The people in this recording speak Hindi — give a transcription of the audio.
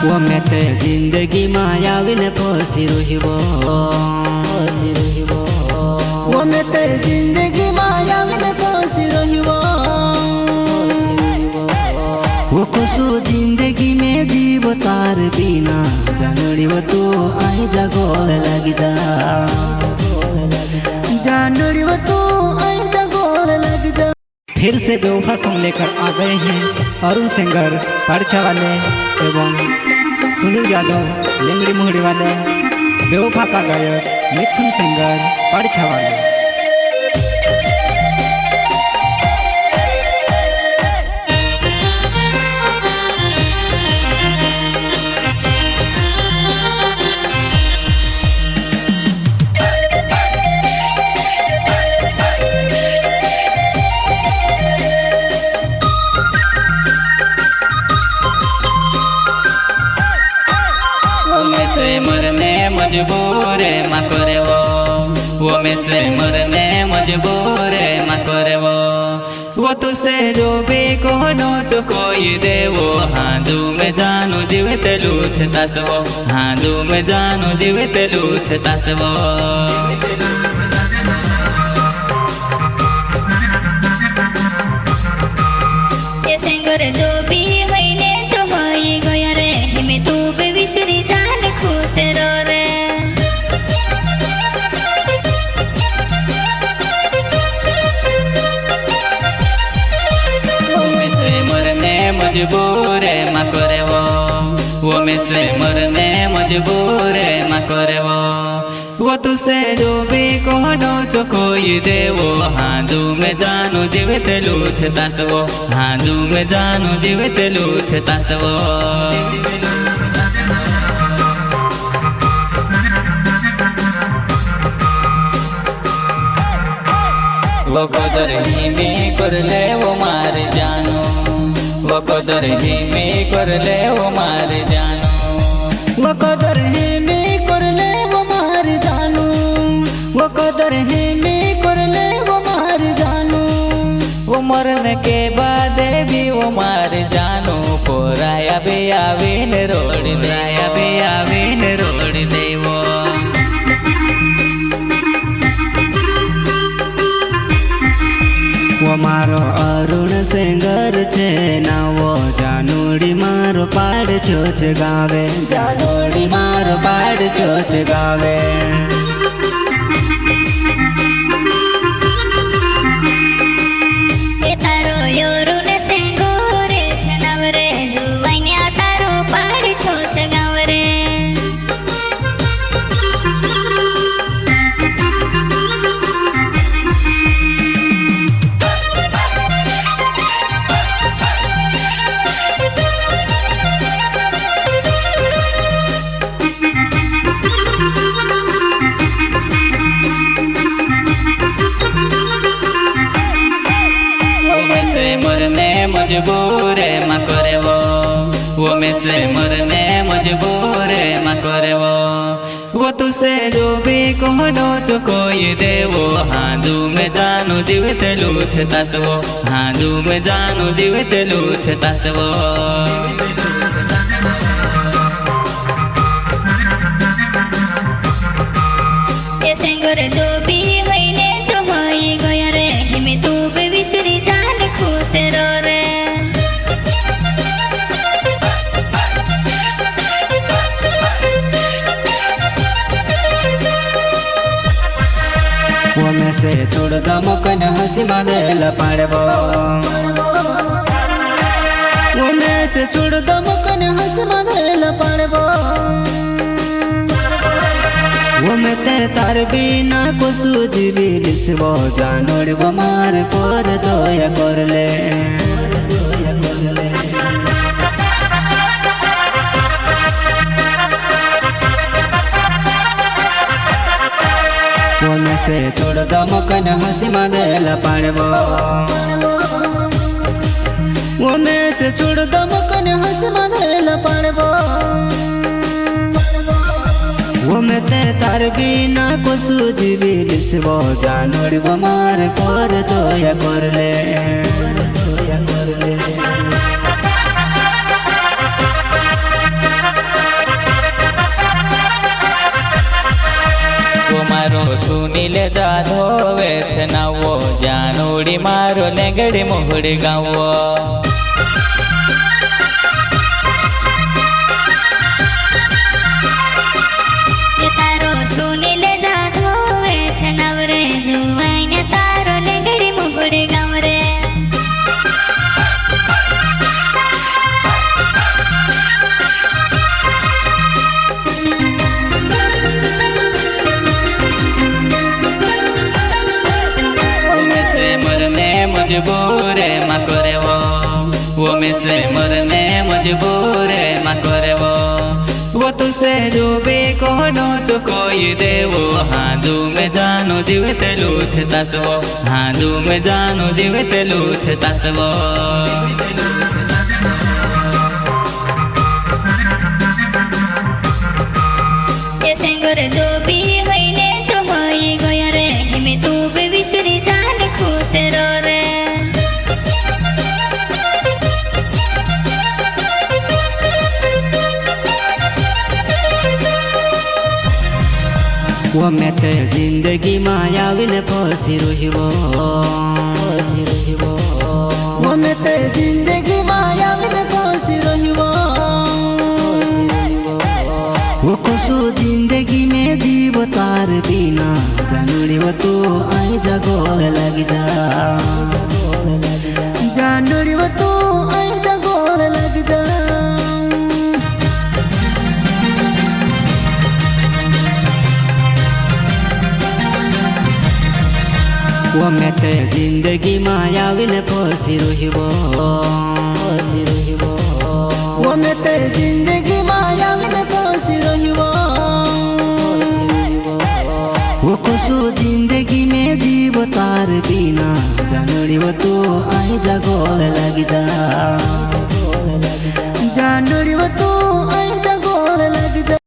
वो मैं ते जिंदगी मायाविन पोसी रुहिबो वो मैं ते जिंदगी मायाविन पोसी रुहिबो वो खुशू जिंदगी में जीव तार बिना जानड़ी वो तू आई जा गोल लगी जा जानड़ी वो तू आई जा गोल लगी जा। फिर से बेवफा सॉन्ग लेकर आ गए हैं अरुण सिंगर पारछा वाले एवं सुनील यादव लेंगड़ी मुहड़ी वाले। बेवफा का गायक मिथुन सिंगर पारछा वाले। मरने मजबूर माँ करे वो में से मरने मजबूर माँ करे वो तुझसे जो भी कोनो जो कोई दे वो हाथू में जानू जीवित लूछ तसवो हाथू में जानू जीवित लूछ तसवो। ये सिंगर जो भी होइने जो होई गया रे हिमे तू भी विसरी जान खुश रो रे। मजबूर माँ करे वो में से मरने मजबूर माँ करे वो तुझसे जो भी कोनो जो कोई दे वो हाथू में जानू जीवित लूछ तसवो हाथू में जानू जीवित लूछ तसवो। वो कदर ही में कर ले वो मार जानू वो कदर ही में कर ले वो मार जानू वो कदर है में कर ले वो मार जानू वो कदर है में कर ले वो मार जानू। वो मरने के बाद भी वो मार जानू पोराया भी आवीन रोड राया भी आवीन रोड दे वो। वो मारो अरुण सिंगर छे ना वो जानूड़ी मारो पाड़ चोच गावे जानूड़ी मारो पाड़ चोच गावे। ये तारो अरुण सिंगर छे नवरे जुवाइया तारो पाड़ चोच गावे रे। मजबूर माँ करे वो में से मरने मजबूर माँ करे वो तुझसे जो भी कोनो जो कोई दे वो हाथू में जानू जीवित लूछ तसवो हाथू में जानू जीवित लूछ तसवो। ये सिंगर जो भी होइने जो होई गया रे हिमे तू भी विसरी जान खुश रो रे। वो में से छोड़ द मुकन हंसी मांगेला पाड़बो वो में से छोड़ द मुकन हंसी मांगेला पाड़बो। वो में ते तार बिना को सूझ भी लिसबो जानोड़ वो मार पर दोया कर ले। वो में से छोड़ द मुकन हंसी मांगेला पाड़बो वो में से छोड़ द मुकन हंसी मांगेला पाड़बो। वो में ते तार बिना को सूझ भी लिसबो जानोड़ वो मार पर दोया कर ले। સુનીલે જાધવે છે નાવો જાનુડી મારો લેંગડી મોહડી ગાવો એ તારો સુનીલે જાધવે છે નવરે જોવાઈને તારો લેંગડી મુગડી ગામ રે मजबूर मा करे वो में से मरने मजबूर मा करे वो तुसे जो भी कहनो चो कोई देवो हाजू में जानो जीवित लूछ तसवो हाजू में जानो जीवित लूछ तसवो ये सेंगर जो भी होइने जो होई गया रे हिमे तू भी विसरी जान खुश रो रे वो मैं ते जिंदगी मायाविन फसी रहिबो वो मैं ते जिंदगी मायाविन फसी रहिबो वो खुशू जिंदगी में जीव तार बिना जानुड़ी वो तू आई जगोल लग जा जानुड़ी वो तू आई जगोल लग जा वो मैं ते जिंदगी मायाविन फसी रहिबो वो मैं ते जिंदगी मायाविन फसी रहिबो वो खुशू जिंदगी में जीव तार बिना जानुड़ी वो तू आई जगोल लग जा जानुड़ी वो तू आई जगोल लग जा।